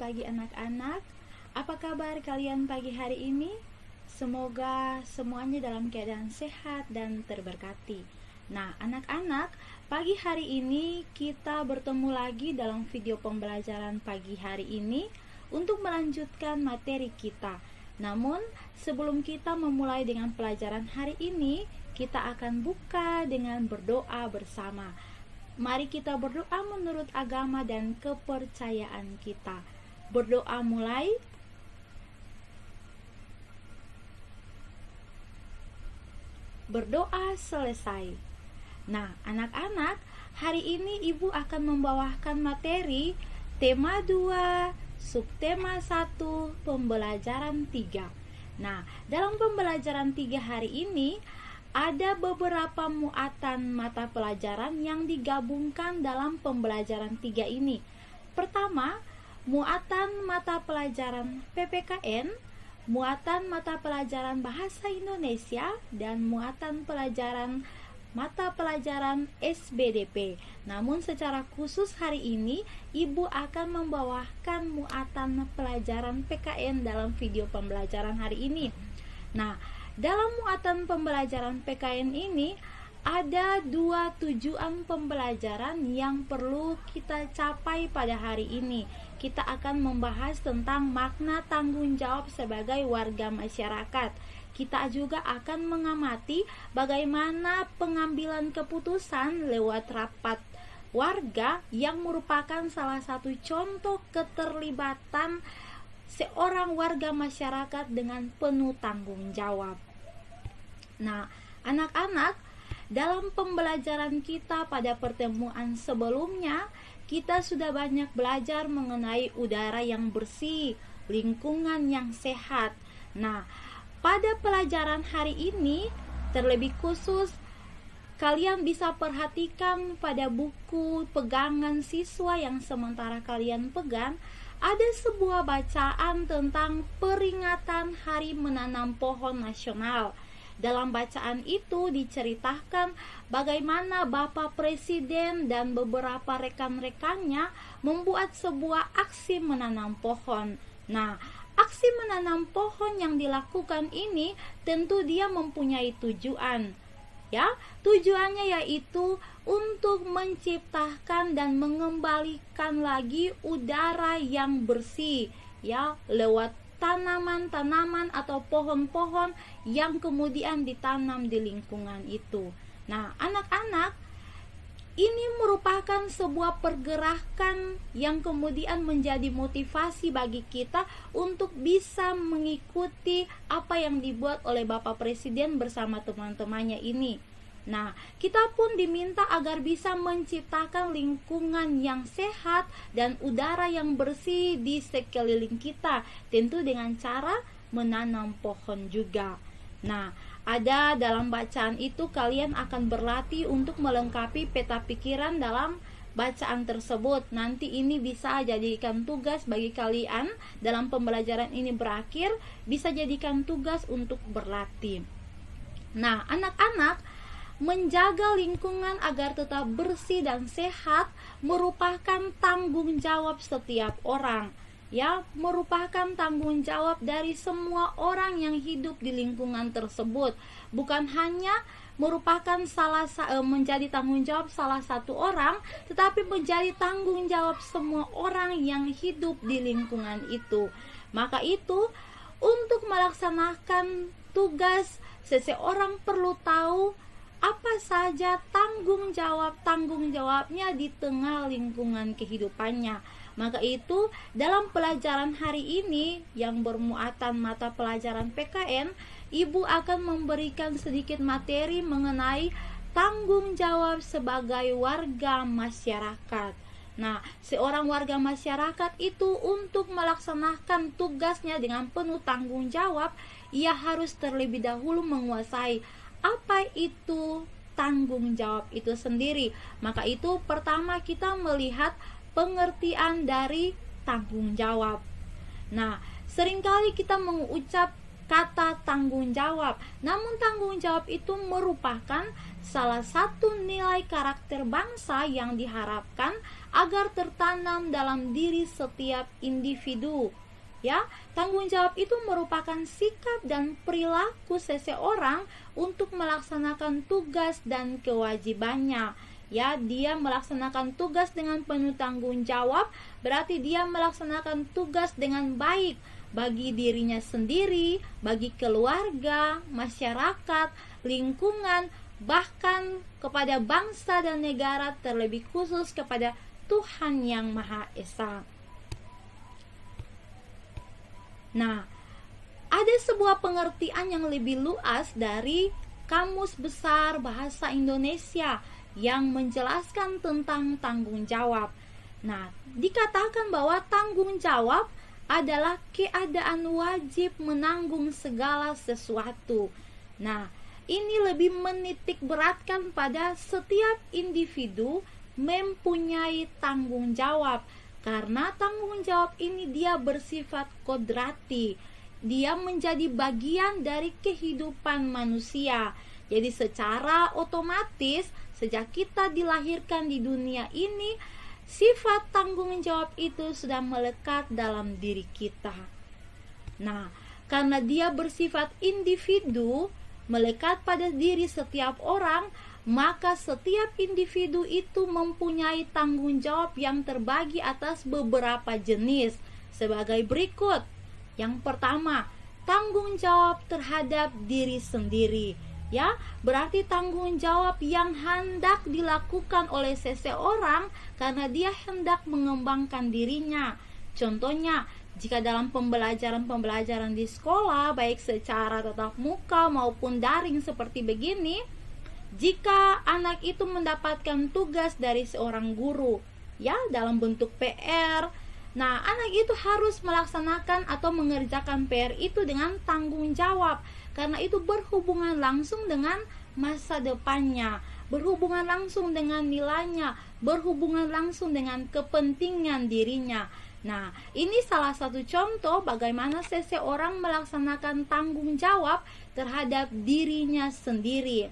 pagi anak-anak. Apa kabar kalian pagi hari ini? Semoga semuanya dalam keadaan sehat dan terberkati. Nah, anak-anak, pagi hari ini kita bertemu lagi dalam video pembelajaran pagi hari ini untuk melanjutkan materi kita. Namun, sebelum kita memulai dengan pelajaran hari ini, kita akan buka dengan berdoa bersama. Mari kita berdoa menurut agama dan kepercayaan kita. Berdoa mulai. Berdoa selesai. Nah, anak-anak, hari ini Ibu akan membawakan materi tema 2, subtema 1, pembelajaran 3. Nah, dalam pembelajaran 3 hari ini ada beberapa muatan mata pelajaran yang digabungkan dalam pembelajaran 3 ini. Pertama, muatan mata pelajaran PPKN, muatan mata pelajaran Bahasa Indonesia, dan muatan mata pelajaran SBDP. Namun secara khusus hari ini Ibu akan membawakan muatan pelajaran PKN dalam video pembelajaran hari ini. Nah, dalam muatan pembelajaran PKN ini ada 2 tujuan pembelajaran yang perlu kita capai pada hari ini. Kita akan membahas tentang makna tanggung jawab sebagai warga masyarakat. Kita juga akan mengamati bagaimana pengambilan keputusan lewat rapat warga yang merupakan salah satu contoh keterlibatan seorang warga masyarakat dengan penuh tanggung jawab. Nah, anak-anak, dalam pembelajaran kita pada pertemuan sebelumnya, kita sudah banyak belajar mengenai udara yang bersih, lingkungan yang sehat. Nah, pada pelajaran hari ini, terlebih khusus, kalian bisa perhatikan pada buku pegangan siswa yang sementara kalian pegang, ada sebuah bacaan tentang peringatan Hari Menanam Pohon Nasional. Dalam bacaan itu diceritakan bagaimana Bapak Presiden dan beberapa rekan-rekannya membuat sebuah aksi menanam pohon. Nah, aksi menanam pohon yang dilakukan ini tentu dia mempunyai tujuan. Ya, tujuannya yaitu untuk menciptakan dan mengembalikan lagi udara yang bersih, ya, lewat tanaman-tanaman atau pohon-pohon yang kemudian ditanam di lingkungan itu. Nah, anak-anak, ini merupakan sebuah pergerakan yang kemudian menjadi motivasi bagi kita untuk bisa mengikuti apa yang dibuat oleh Bapak Presiden bersama teman-temannya ini. Nah, kita pun diminta agar bisa menciptakan lingkungan yang sehat dan udara yang bersih di sekeliling kita, tentu dengan cara menanam pohon juga. Nah, ada dalam bacaan itu kalian akan berlatih untuk melengkapi peta pikiran dalam bacaan tersebut. Nanti ini bisa jadikan tugas bagi kalian dalam pembelajaran ini berakhir, bisa jadikan tugas untuk berlatih. Nah, anak-anak, menjaga lingkungan agar tetap bersih dan sehat merupakan tanggung jawab setiap orang. Ya, merupakan tanggung jawab dari semua orang yang hidup di lingkungan tersebut. Bukan hanya merupakan menjadi tanggung jawab salah satu orang, tetapi menjadi tanggung jawab semua orang yang hidup di lingkungan itu. Maka itu, untuk melaksanakan tugas, seseorang perlu tahu apa saja tanggung jawabnya di tengah lingkungan kehidupannya. Maka itu, dalam pelajaran hari ini yang bermuatan mata pelajaran PKN, Ibu akan memberikan sedikit materi mengenai tanggung jawab sebagai warga masyarakat. Nah, seorang warga masyarakat itu untuk melaksanakan tugasnya dengan penuh tanggung jawab, ia harus terlebih dahulu menguasai apa itu tanggung jawab itu sendiri. Maka itu pertama kita melihat pengertian dari tanggung jawab. Nah, seringkali kita mengucap kata tanggung jawab. Namun tanggung jawab itu merupakan salah satu nilai karakter bangsa yang diharapkan agar tertanam dalam diri setiap individu. Ya, tanggung jawab itu merupakan sikap dan perilaku seseorang untuk melaksanakan tugas dan kewajibannya. Ya, dia melaksanakan tugas dengan penuh tanggung jawab, berarti dia melaksanakan tugas dengan baik bagi dirinya sendiri, bagi keluarga, masyarakat, lingkungan, bahkan kepada bangsa dan negara, terlebih khusus kepada Tuhan yang Maha Esa. Nah, ada sebuah pengertian yang lebih luas dari Kamus Besar Bahasa Indonesia yang menjelaskan tentang tanggung jawab. Nah, dikatakan bahwa tanggung jawab adalah keadaan wajib menanggung segala sesuatu. Nah, ini lebih menitik beratkan pada setiap individu mempunyai tanggung jawab. Karena tanggung jawab ini dia bersifat kodrati. Dia menjadi bagian dari kehidupan manusia. Jadi secara otomatis sejak kita dilahirkan di dunia ini, sifat tanggung jawab itu sudah melekat dalam diri kita. Nah, karena dia bersifat individu, melekat pada diri setiap orang, maka setiap individu itu mempunyai tanggung jawab yang terbagi atas beberapa jenis sebagai berikut. Yang pertama, tanggung jawab terhadap diri sendiri. Ya, berarti tanggung jawab yang hendak dilakukan oleh seseorang karena dia hendak mengembangkan dirinya. Contohnya, jika dalam pembelajaran di sekolah, baik secara tatap muka maupun daring seperti begini, jika anak itu mendapatkan tugas dari seorang guru, ya, dalam bentuk PR, nah, anak itu harus melaksanakan atau mengerjakan PR itu dengan tanggung jawab, karena itu berhubungan langsung dengan masa depannya, berhubungan langsung dengan nilainya, berhubungan langsung dengan kepentingan dirinya. Nah, ini salah satu contoh bagaimana seseorang melaksanakan tanggung jawab terhadap dirinya sendiri.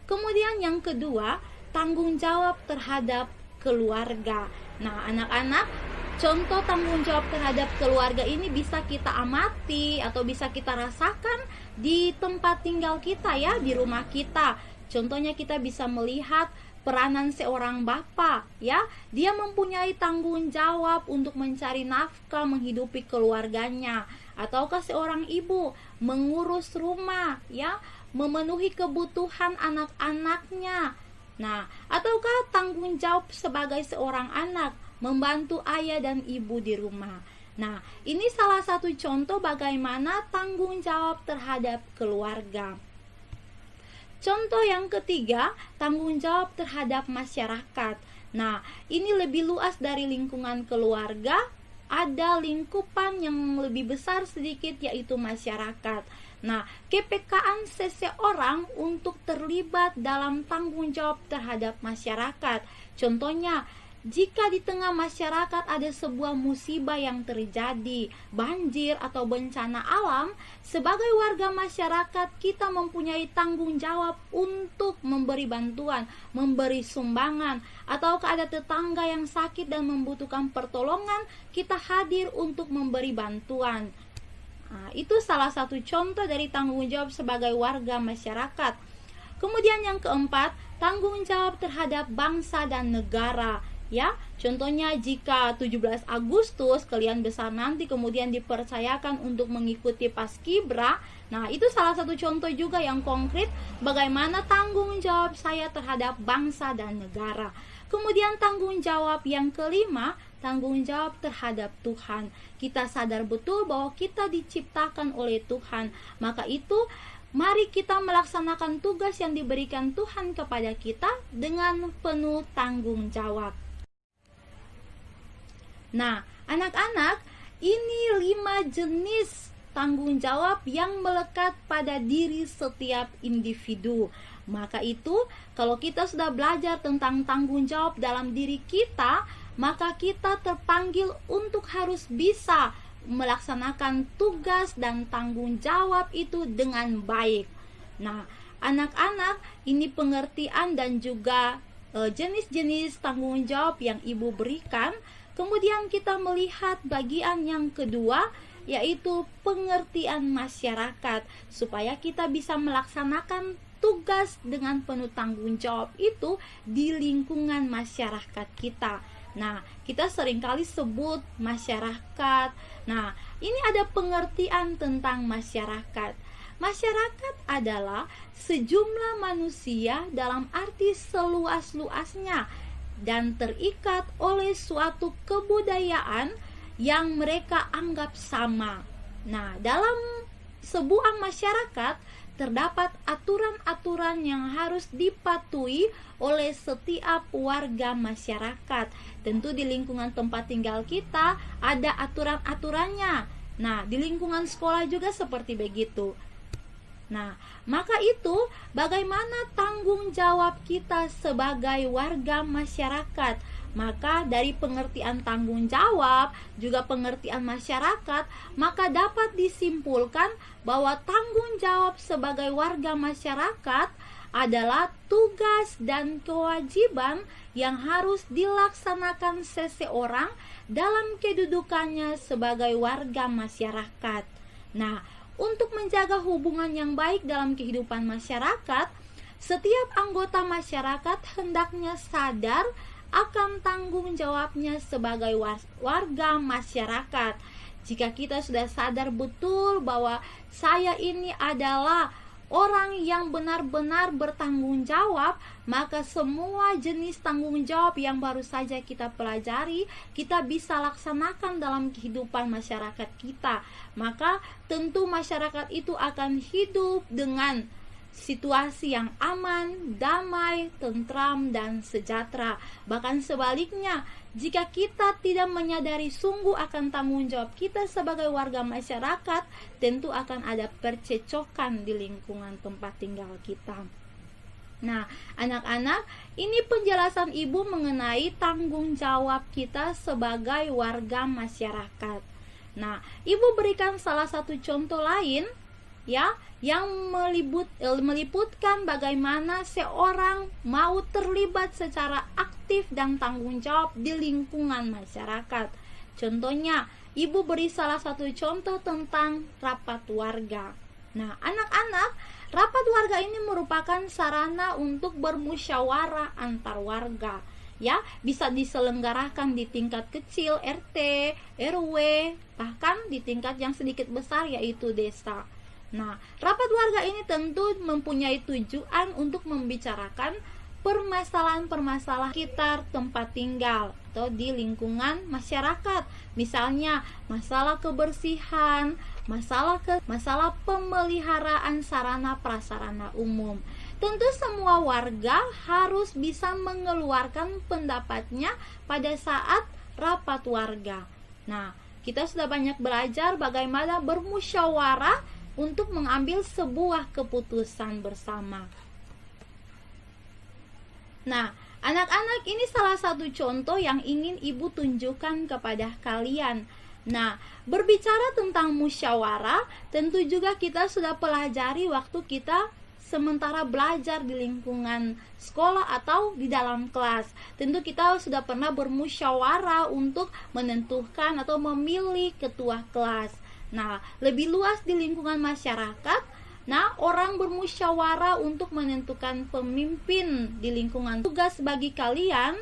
Kemudian yang kedua, tanggung jawab terhadap keluarga. Nah, anak-anak, contoh tanggung jawab terhadap keluarga ini bisa kita amati atau bisa kita rasakan di tempat tinggal kita, ya, di rumah kita. Contohnya kita bisa melihat peranan seorang bapak, ya. Dia mempunyai tanggung jawab untuk mencari nafkah menghidupi keluarganya, ataukah seorang ibu mengurus rumah, ya, memenuhi kebutuhan anak-anaknya. Nah, ataukah tanggung jawab sebagai seorang anak membantu ayah dan ibu di rumah. Nah, ini salah satu contoh bagaimana tanggung jawab terhadap keluarga. Contoh yang ketiga, tanggung jawab terhadap masyarakat. Nah, ini lebih luas dari lingkungan keluarga, ada lingkupan yang lebih besar sedikit, yaitu masyarakat. Nah, kepekaan seseorang untuk terlibat dalam tanggung jawab terhadap masyarakat. Contohnya, jika di tengah masyarakat ada sebuah musibah yang terjadi, banjir atau bencana alam, sebagai warga masyarakat kita mempunyai tanggung jawab untuk memberi bantuan, memberi sumbangan, atau ada tetangga yang sakit dan membutuhkan pertolongan, kita hadir untuk memberi bantuan. Nah, itu salah satu contoh dari tanggung jawab sebagai warga masyarakat. Kemudian yang keempat, tanggung jawab terhadap bangsa dan negara. Ya, contohnya jika 17 Agustus kalian besar nanti kemudian dipercayakan untuk mengikuti Paskibra, nah itu salah satu contoh juga yang konkret bagaimana tanggung jawab saya terhadap bangsa dan negara. Kemudian tanggung jawab yang kelima, tanggung jawab terhadap Tuhan. Kita sadar betul bahwa kita diciptakan oleh Tuhan. Maka itu mari kita melaksanakan tugas yang diberikan Tuhan kepada kita dengan penuh tanggung jawab. Nah, anak-anak, ini 5 jenis tanggung jawab yang melekat pada diri setiap individu. Maka itu, kalau kita sudah belajar tentang tanggung jawab dalam diri kita, maka kita terpanggil untuk harus bisa melaksanakan tugas dan tanggung jawab itu dengan baik. Nah, anak-anak, ini pengertian dan juga jenis-jenis tanggung jawab yang ibu berikan. Kemudian kita melihat bagian yang kedua, yaitu pengertian masyarakat, supaya kita bisa melaksanakan tugas dengan penuh tanggung jawab itu di lingkungan masyarakat kita. Nah, kita seringkali sebut masyarakat. Nah, ini ada pengertian tentang masyarakat. Masyarakat adalah sejumlah manusia dalam arti seluas-luasnya dan terikat oleh suatu kebudayaan yang mereka anggap sama. Nah, dalam sebuah masyarakat terdapat aturan-aturan yang harus dipatuhi oleh setiap warga masyarakat. Tentu di lingkungan tempat tinggal kita ada aturan-aturannya. Nah, di lingkungan sekolah juga seperti begitu. Nah, maka itu bagaimana tanggung jawab kita sebagai warga masyarakat? Maka dari pengertian tanggung jawab, juga pengertian masyarakat, maka dapat disimpulkan bahwa tanggung jawab sebagai warga masyarakat adalah tugas dan kewajiban yang harus dilaksanakan seseorang dalam kedudukannya sebagai warga masyarakat. Nah, untuk menjaga hubungan yang baik dalam kehidupan masyarakat, setiap anggota masyarakat hendaknya sadar akan tanggung jawabnya sebagai warga masyarakat. Jika kita sudah sadar betul bahwa saya ini adalah orang yang benar-benar bertanggung jawab, maka semua jenis tanggung jawab yang baru saja kita pelajari, kita bisa laksanakan dalam kehidupan masyarakat kita. Maka tentu masyarakat itu akan hidup dengan situasi yang aman, damai, tentram, dan sejahtera. Bahkan sebaliknya, jika kita tidak menyadari sungguh akan tanggung jawab kita sebagai warga masyarakat, tentu akan ada percecokan di lingkungan tempat tinggal kita. Nah, anak-anak, ini penjelasan ibu mengenai tanggung jawab kita sebagai warga masyarakat. Nah, ibu berikan salah satu contoh lain, ya, yang meliputkan bagaimana seorang mau terlibat secara aktif dan tanggung jawab di lingkungan masyarakat. Contohnya, ibu beri salah satu contoh tentang rapat warga. Nah, anak-anak, rapat warga ini merupakan sarana untuk bermusyawarah antar warga. Ya, bisa diselenggarakan di tingkat kecil RT, RW, bahkan di tingkat yang sedikit besar yaitu desa. Nah, rapat warga ini tentu mempunyai tujuan untuk membicarakan permasalahan-permasalahan sekitar tempat tinggal atau di lingkungan masyarakat. Misalnya, masalah kebersihan, masalah pemeliharaan sarana prasarana umum. Tentu semua warga harus bisa mengeluarkan pendapatnya pada saat rapat warga. Nah, kita sudah banyak belajar bagaimana bermusyawarah untuk mengambil sebuah keputusan bersama. Nah, anak-anak, ini salah satu contoh yang ingin ibu tunjukkan kepada kalian. Nah, berbicara tentang musyawarah, tentu juga kita sudah pelajari waktu kita sementara belajar di lingkungan sekolah atau di dalam kelas. Tentu kita sudah pernah bermusyawarah untuk menentukan atau memilih ketua kelas. Nah, lebih luas di lingkungan masyarakat, nah, orang bermusyawarah untuk menentukan pemimpin di lingkungan. Tugas bagi kalian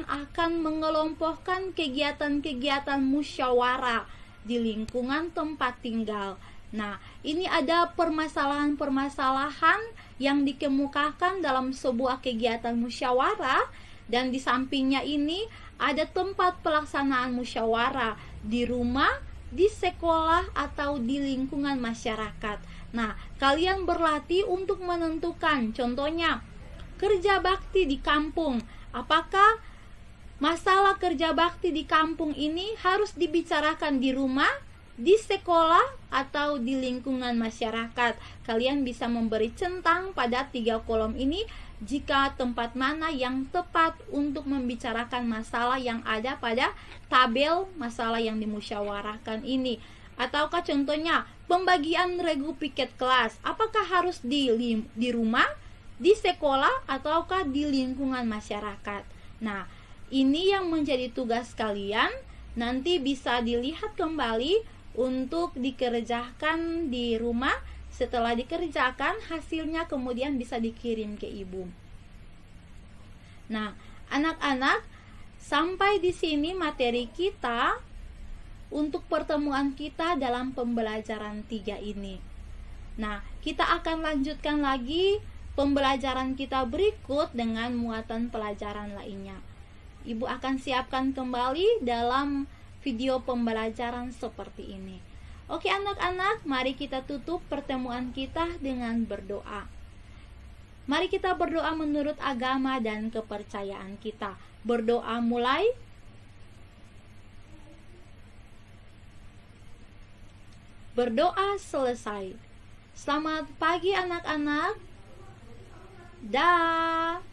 akan mengelompokkan kegiatan-kegiatan musyawarah di lingkungan tempat tinggal. Nah, ini ada permasalahan-permasalahan yang dikemukakan dalam sebuah kegiatan musyawarah, dan di sampingnya ini ada tempat pelaksanaan musyawarah di rumah, di sekolah, atau di lingkungan masyarakat. Nah, kalian berlatih untuk menentukan, contohnya kerja bakti di kampung. Apakah masalah kerja bakti di kampung ini harus dibicarakan di rumah, di sekolah, atau di lingkungan masyarakat? Kalian bisa memberi centang pada 3 kolom ini jika tempat mana yang tepat untuk membicarakan masalah yang ada pada tabel masalah yang dimusyawarahkan ini. Ataukah contohnya pembagian regu piket kelas, apakah harus di rumah, di sekolah, ataukah di lingkungan masyarakat. Nah, ini yang menjadi tugas kalian, nanti bisa dilihat kembali untuk dikerjakan di rumah. Setelah dikerjakan, hasilnya kemudian bisa dikirim ke ibu. Nah, anak-anak, sampai di sini materi kita untuk pertemuan kita dalam pembelajaran 3 ini. Nah, kita akan lanjutkan lagi pembelajaran kita berikut dengan muatan pelajaran lainnya. Ibu akan siapkan kembali dalam video pembelajaran seperti ini. Oke anak-anak, mari kita tutup pertemuan kita dengan berdoa. Mari kita berdoa menurut agama dan kepercayaan kita. Berdoa mulai. Berdoa selesai. Selamat pagi anak-anak. Dah.